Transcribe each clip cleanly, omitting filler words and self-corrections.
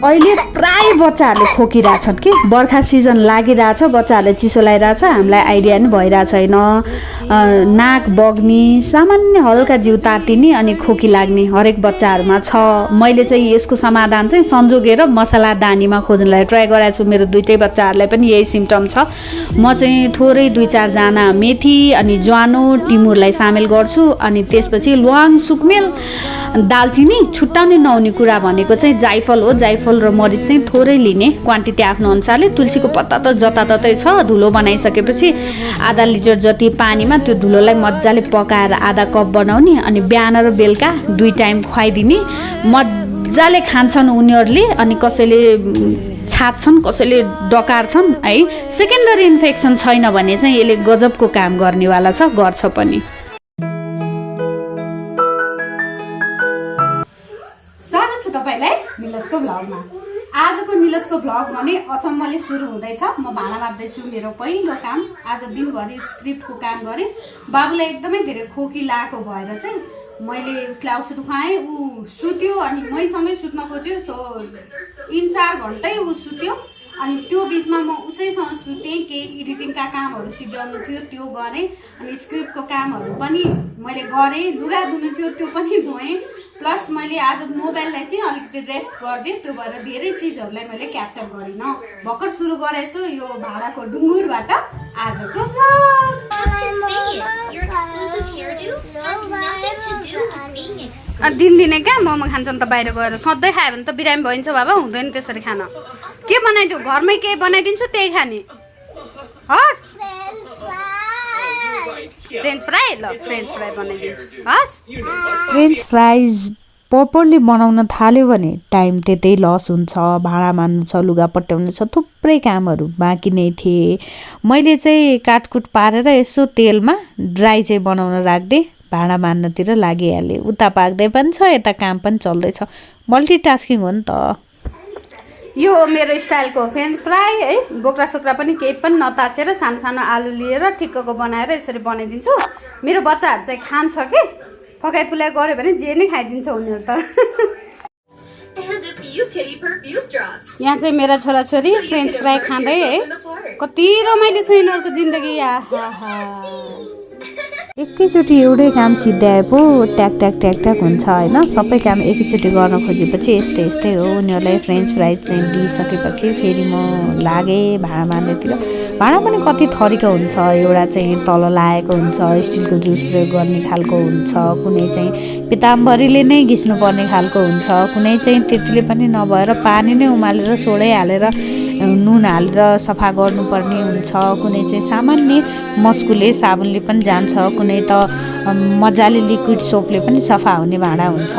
अहिले प्राय बच्चाहरूले खोकिरहेछन् कि बर्खा सिजन लागिरहेछ बच्चाहरूले चिसो लागिरहेछ हामीलाई आइडिया नि भइरहेको छैन नाक बग्ने सामान्य हल्का जिउ तातिने अनि खोकी लाग्ने हरेक बच्चाहरूमा छ मैले चाहिँ यसको समाधान चाहिँ संजोगेर मसला दानीमा खोज्नलाई ट्राई गरेको छु मेरो दुईटै बच्चाहरूलाई पनि यही सिम्टम छ म चाहिँ थोरै 2-4 जना मेथी अनि ज्वानो टिमुरलाई सामेल गर्छु अनि त्यसपछि ल्वाङ सुकमेल दालचिनी छुट्टाउने नहुने कुरा भनेको चाहिँ जाइफल हो जाइफल र मरिच चाहिँ थोरै लिने क्वान्टिटी आफ्नो अनुसारले तुलसीको पत्ता त जताततै छ धुलो बनाइसकेपछि आधा लिटर जति पानीमा त्यो धुलोलाई मजाले पकाएर आधा कप बनाउने अनि बिहान र बेलुका 2 टाइम खुवाइदिने मजाले खान्छन् उनीहरूले अनि कसैले छाप्छन् कसैले डकार्छन् है सेकेन्डरी इन्फेक्सन छैन भने चाहिँ यसले गजबको काम गर्नेवाला छ गर्छ पनि स्वागत छ तपाईलाई निलस्को भ्लगमा आजको निलस्को भ्लग भने अचम्मले सुरु हुँदैछ म भाडा माप्दै छु मेरो पहिलो काम आज दिनभरि स्क्रिप्टको काम गरेँ बाबुलाई एकदमै धेरै खोकी लागेको भएर चाहिँ मैले उसलाई औषध खुवाएँ ऊ सुत्यो अनि मैसँगै सुत्न खोज्यो सो 3-4 घण्टै ऊ सुत्यो अनि त्यो बिचमा म उसैसँग सुतेँ केही एडिटिङका कामहरू सिद्ध्याउनु थियो त्यो गरेँ अनि स्क्रिप्टको कामहरू पनि मैले गरेँ लुगा धुनु थियो त्यो पनि धोएँ प्लस मैले आज मोबाइललाई चाहिँ अलिकति रेस्ट गरिदिएँ त्यो भएर धेरै चिजहरूलाई मैले क्याप्चर गरिनँ भर्खर सुरु गरेछु यो भाडाको डुङ्गुरबाट आजको दिनदिनै क्या मोमो खान्छन् त बाहिर गएर सधैँ खायो भने त बिरामी भइन्छ बाबा हुँदैन त्यसरी खान के बनाइदिउ घरमै केही बनाइदिन्छु त्यही खाने हस् फ्रेन्च फ्राई ल फ्रेन्च फ्राई बनाइदिन्छु हस् फ्रेन्च फ्राइज प्रपरली बनाउन थाल्यो भने टाइम त्यतै लस हुन्छ भाडा मान्नु छ लुगा पट्याउनु छ थुप्रै कामहरू बाँकी नै थिए मैले चाहिँ काटकुट पारेर यसो तेलमा ड्राई चाहिँ बनाउन राख्दै भाडा मान्नतिर लागिहालेँ उता पाक्दै पनि छ यता काम पनि चल्दैछ मल्टिटास्किङ हो नि त यो मेरो स्टाइलको फ्रेन्च फ्राई है बोक्रा सोक्रा पनि केही पनि नताछेर सानो सानो आलु लिएर ठिक्कको बनाएर यसरी बनाइदिन्छु मेरो बच्चाहरू चाहिँ खान्छ कि फकाइ फुलाइ गऱ्यो भने जे नै खाइदिन्छ उनीहरू त यहाँ चाहिँ मेरा छोराछोरी फ्रेन्च फ्राई खाँदै है कति रमाइलो छ यिनीहरूको जिन्दगी आहा एकैचोटि एउटै काम सिद्ध्याए पो ट्याक ट्याक ट्याक ट्याक हुन्छ होइन सबै काम एकैचोटि गर्न खोजेपछि यस्तै हो उनीहरूलाई फ्रेन्च फ्राइज चाहिँ दिइसकेपछि फेरि म लागेँ भाडा मार्नेतिर भाडा पनि कति थरीको हुन्छ एउटा चाहिँ तल लागेको हुन्छ स्टिलको जुस प्रयोग गर्ने खालको हुन्छ कुनै चाहिँ पिताम्बरीले नै घिच्नुपर्ने खालको हुन्छ कुनै चाहिँ त्यतिले पनि नभएर पानी नै उमालेर सोडै हालेर नुन हालेर सफा गर्नुपर्ने हुन्छ कुनै चाहिँ सामान्य मस्कुले साबुनले पनि जान्छ कुनै त मजाले लिक्विड सोपले पनि सफा हुने भाँडा हुन्छ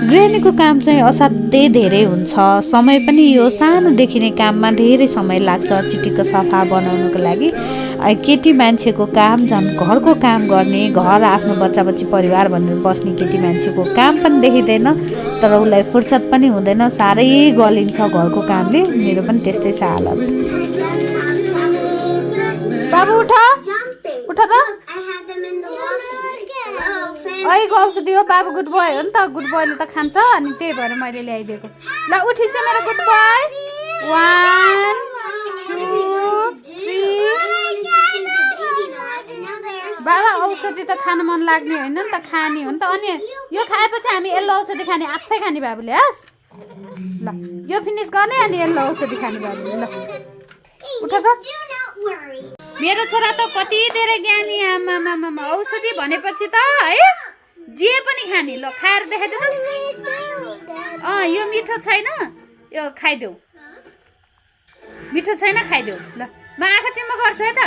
गृहिणीको काम चाहिँ असाध्यै धेरै हुन्छ समय पनि यो सानोदेखि नै काममा धेरै समय लाग्छ चिटिक्क सफा बनाउनको लागि केटी मान्छेको काम झन् घरको काम गर्ने घर आफ्नो बच्चा बच्ची परिवार भनेर बस्ने केटी मान्छेको काम पनि देखिँदैन तर उसलाई फुर्सद पनि हुँदैन साह्रै गलिन्छ घरको कामले मेरो पनि त्यस्तै छ हालत बाबु उठ उठ त अहिलेको औषधि हो बाबु गुड बोय हो नि त गुड बोयले त खान्छ अनि त्यही भएर मैले ल्याइदिएको ल उठिस मेरो गुड बोय 1 2 3 बाबा औषधि त खान मन लाग्ने होइन नि त खाने हो नि त अनि यो खाएपछि हामी यल्लो औषधि खाने आफै खाने बाबुले हस् ल यो फिनिस गर्ने अनि यल्लो औषधि खाने बाबुले ल उठ त मेरो छोरा त कति धेरै ज्ञानी आमा औषधि भनेपछि त है जे पनि खाने ल खाएर देखाइदिनु यो मिठो छैन यो खाइदेऊ मिठो छैन खाइदेऊ ल म आँखा चिम्म गर्छु है त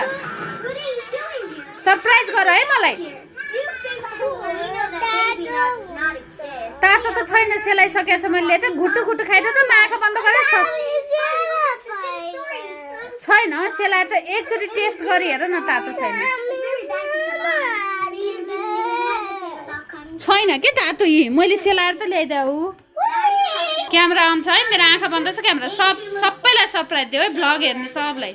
सरप्राइज गर है मलाई तातो त छैन सेलाइसकेको छ मैले त घुट्टु घुट्टु खाइदियो त म आँखा बन्द गरेर छैन सेलाएर त एकचोटि टेस्ट गरी हेर न तातो छैन छैन के तातो यी मैले सेलाएर त ल्याइदेऊ क्यामेरा आउँछ है मेरो आँखा बन्द छ क्यामेरा सबैलाई सरप्राइज दियो है भ्लग हेर्ने सबलाई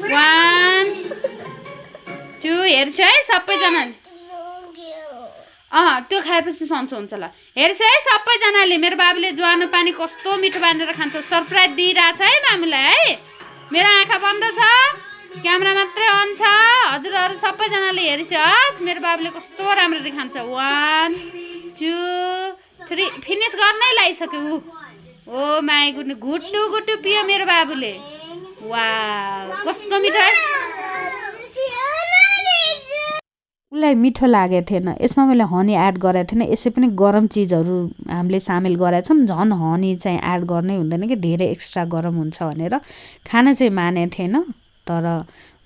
1 2 हेर्छु है सबैजनाले त्यो खाएपछि सन्चो हुन्छ ल। हेर्छ है सबैजनाले, मेरो बाबुले ज्वानो पानी कस्तो मिठो बानेर खान्छ। सरप्राइज दिइरहेछ है मामुलाई है। मेरो आँखा बन्द छ, क्यामेरा मात्रै अन छ। हजुरहरू सबैजनाले हेरिसोस् मेरो बाबुले कस्तो राम्ररी खान्छ। 1 2 3 फिनिस गर्नै लागिसक्यो ऊ। ओ माई गुड, घुट्टु घुट्टु पियो मेरो बाबुले। वाह कस्तो मिठो है। उसलाई मिठो लागेको थिएन। यसमा मैले हनी एड गरेको थिएन। यसै पनि गरम चिजहरू हामीले सामेल गरेका छौँ। झन् हनी चाहिँ एड गर्नै हुँदैन कि धेरै एक्स्ट्रा गरम हुन्छ भनेर खान चाहिँ मानेको थिएन। तर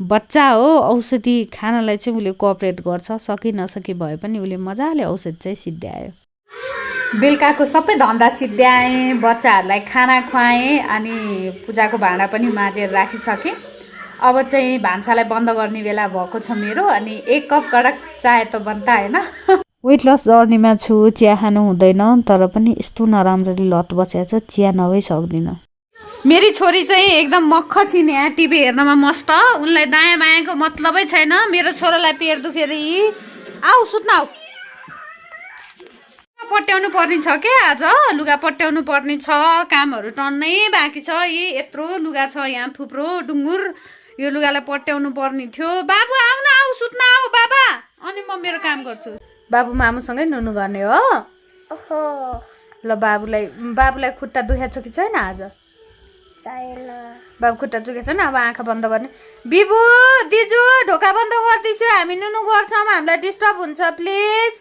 बच्चा हो, औषधि खानलाई चाहिँ उसले कोअपरेट गर्छ। सकि नसकी भए पनि उसले मजाले औषधि चाहिँ सिद्ध्यायो। बेलुकाको सबै धन्दा सिद्ध्याएँ, बच्चाहरूलाई खाना खुवाएँ अनि पूजाको भाँडा पनि माझेर राखिसकेँ। अब चाहिँ भान्सालाई बन्द गर्ने बेला भएको छ मेरो। अनि 1 कप कडक चाय त बन्ता होइन। वेट लस जर्नीमा छु, चिया खानु हुँदैन। तर पनि यस्तो नराम्ररी लत बसेको छ, चिया नभई सक्दिनँ। मेरी छोरी चाहिँ एकदम मक्ख छिन् यहाँ टिभी हेर्नमा मस्त। उनलाई दायाँ बायाँको मतलबै छैन। मेरो छोरालाई पेट दुखेर आऊ सुत्न आऊ। पट्याउनु पर्ने छ क्या आज, लुगा पट्याउनु पर्ने छ। कामहरू टन्नै बाँकी छ। यत्रो लुगा छ यहाँ, थुप्रो डुङ्गुर। यो लुगालाई पट्याउनु पर्ने थियो। बाबु आऊ न, आऊ सुत्न आऊ बाबा। अनि म मेरो काम गर्छु। बाबु मामुसँगै नुनु गर्ने हो। ल बाबुलाई खुट्टा दुखेको छ कि छैन आज? बाबु खुट्टा दुखेको छैन। अब आँखा बन्द गर्ने। बिबु दिजु ढोका बन्द गरिदिन्छु, हामी नुनु गर्छौँ, हामीलाई डिस्टर्ब हुन्छ प्लिज।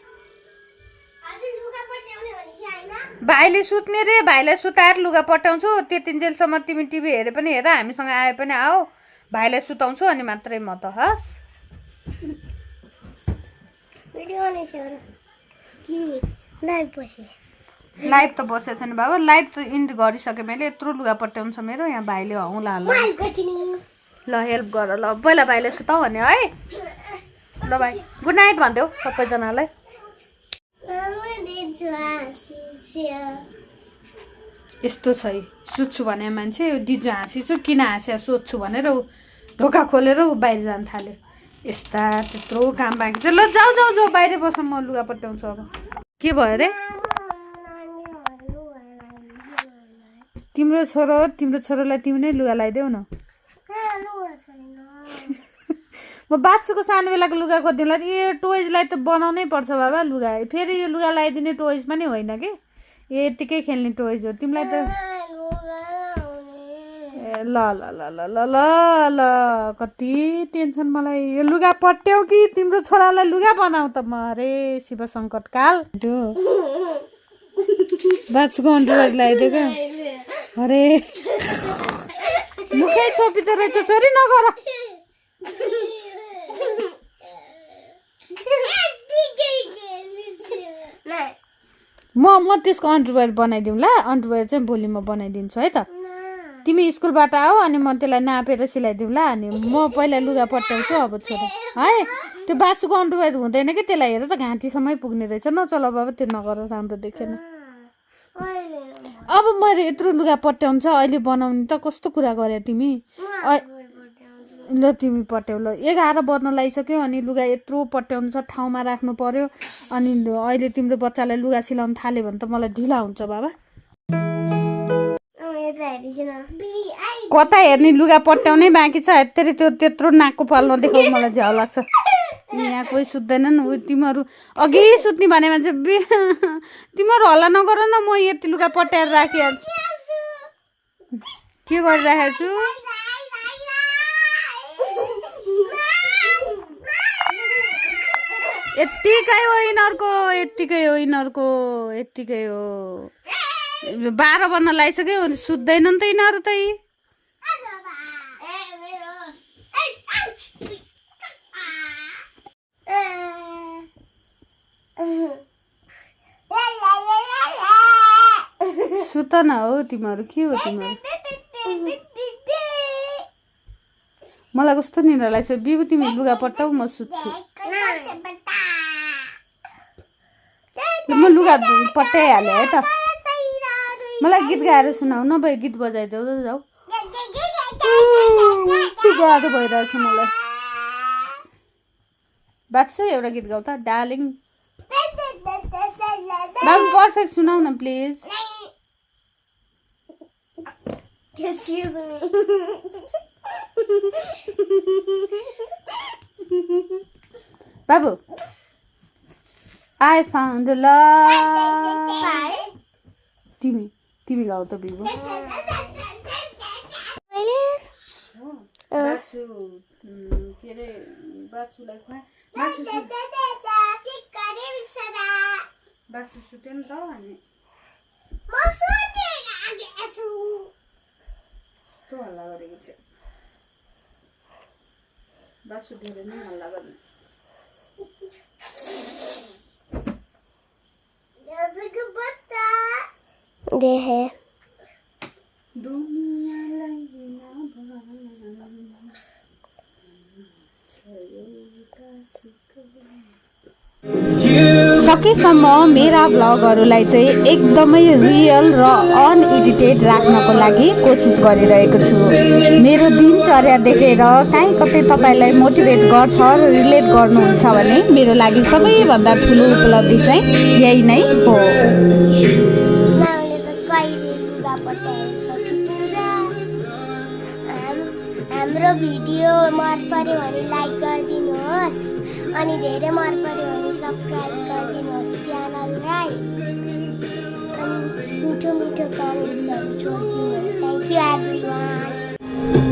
भाइले सुत्ने रे, भाइलाई सुताएर लुगा पट्याउँछु। त्यतिन्जेलसम्म तिमी टिभी हेरे पनि हेर, हामीसँग आए पनि आऊ। भाइलाई सुताउँछु अनि मात्रै म त हस्। लाइभ त बसेको छैन बाबा, लाइभ त इन्ड गरिसकेँ मैले। यत्रो लुगा पट्याउँछ मेरो। यहाँ भाइले हौला ल हेल्प गर ल। पहिला भाइलाई सुताऊ भने है। ल भाइ गुड नाइट भनिदेऊ सबैजनालाई। यस्तो छ है, सुत्छु भने मान्छे दिजु हाँसिछु किन हाँस्या सोध्छु भनेर ऊ ढोका खोलेर ऊ बाहिर जान थाल्यो। यस्ता त्यत्रो काम बाँकी छ। ल जाऊ जाऊ जाऊ बाहिर बस, म लुगा पट्याउँछु। अब के भयो अरे? तिम्रो छोरोलाई तिमी नै लुगा लगाइदेऊ न। म बाक्सुको सानो बेलाको लुगा खोज्दिनलाई यो टोइजलाई त बनाउनै पर्छ बाबा लुगा। फेरि यो लुगा लगाइदिने टोइज पनि होइन कि, यतिकै खेल्ने टोइज हो तिमीलाई त। ल ल ल ल ल ल ल कति टेन्सन मलाई। यो लुगा पट्याउ कि तिम्रो छोरालाई लुगा बनाऊ त म। अरे शिव सङ्कट काल। बाक्सुको अन्डरवेयर लगाइदियो क्या। अरे मुखै छोपिँदो रहेछ छोरी, नगर। म त्यसको अन्डरवेयर बनाइदिउँ ल। अन्डरवेयर चाहिँ भोलि म बनाइदिन्छु है त। तिमी स्कुलबाट आऊ अनि म त्यसलाई नापेर सिलाइदिउँ ल। अनि म पहिला लुगा पट्याउँछु अब छोरा है। त्यो बाछुको अन्डरवेयर हुँदैन कि, त्यसलाई हेर त घाँटीसम्मै पुग्ने रहेछ। नचल बाबा त्यो नगर, राम्रो देखेन। अब मैले यत्रो लुगा पट्याउँछ अहिले बनाउने त कस्तो कुरा गरे तिमी। ल तिमी पट्याउ ल। 11 बज्न लागिसक्यो अनि लुगा यत्रो पट्याउनु छ, ठाउँमा राख्नु पर्यो। अनि अहिले तिम्रो बच्चालाई लुगा सिलाउनु थाल्यो भने त मलाई ढिला हुन्छ बाबा। कता हेर्ने, लुगा पट्याउनै बाँकी छ। यत्तरी त्यो त्यत्रो नाकको पाल्न देखाउ, मलाई झ्याउ लाग्छ। यहाँ कोही सुत्दैनन्। तिमीहरू अघि सुत्ने भने मान्छे तिमीहरू हल्ला नगर न। म यति लुगा पट्याएर राखिहाल्छु। के गरिराखेको छु? यत्तिकै हो यिनीहरूको यत्तिकै हो। 12 बज्न लागिसक्यो, सुत्दैनन् त यिनीहरू त। सुत न हो तिमीहरू, के हो तिमीहरू? मलाई कस्तो निद्रा लाग्छ। बिबु तिमी लुगा पट्टाऊ, म सुत्छु। म लुगा पट्याइहालेँ है त। मलाई गीत गाएर सुनाऊ, नभए गीत बजाइदेऊ त जाऊ। गाह्रो भइरहेको छ मलाई। बाक्सु एउटा गीत गाऊ त डार्लिङ। बाबु पर्फेक्ट सुनाउ न प्लिज Excuse me. बाबु I found love तिमी गाउ त बिबु बाछु के अरे बाछुलाई खुवा बाछु सुत्यो नि त अनि कस्तो हल्ला गरेको छ बाछु धेरै नै हल्ला गर्ने देखे सकेसम्म मेरा भ्लगहरूलाई चाहिँ एकदमै रियल र अनएडिटेड राख्नको लागि कोसिस गरिरहेको छु मेरो दिनचर्या देखेर काहीँ कतै तपाईँलाई मोटिभेट गर्छ र रिलेट गर्नुहुन्छ भने मेरो लागि सबैभन्दा ठुलो उपलब्धि चाहिँ यही नै हो हाम्रो भिडियो मन पर्यो भने लाइक गरिदिनुहोस् अनि धेरै मन पर्यो भने सब्स्क्राइब गरिदिनुहोस् च्यानललाई अनि मिठो मिठो कमेन्ट्सहरू छोडिदिनुहोस् थ्याङ्क यू एभ्रीवान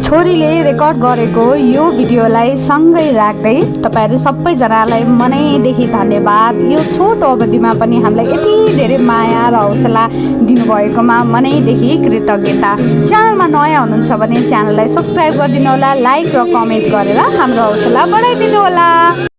छोरीले रेकर्ड गरेको यो भिडियोलाई सँगै राख्दै तपाईँहरू सबैजनालाई मनैदेखि धन्यवाद यो छोटो अवधिमा पनि हामीलाई यति धेरै माया र हौसला दिनुभएकोमा मनैदेखि कृतज्ञता च्यानलमा नयाँ हुनुहुन्छ भने च्यानललाई सब्स्क्राइब गरिदिनु होला लाइक र कमेन्ट गरेर हाम्रो हौसला बढाइदिनु होला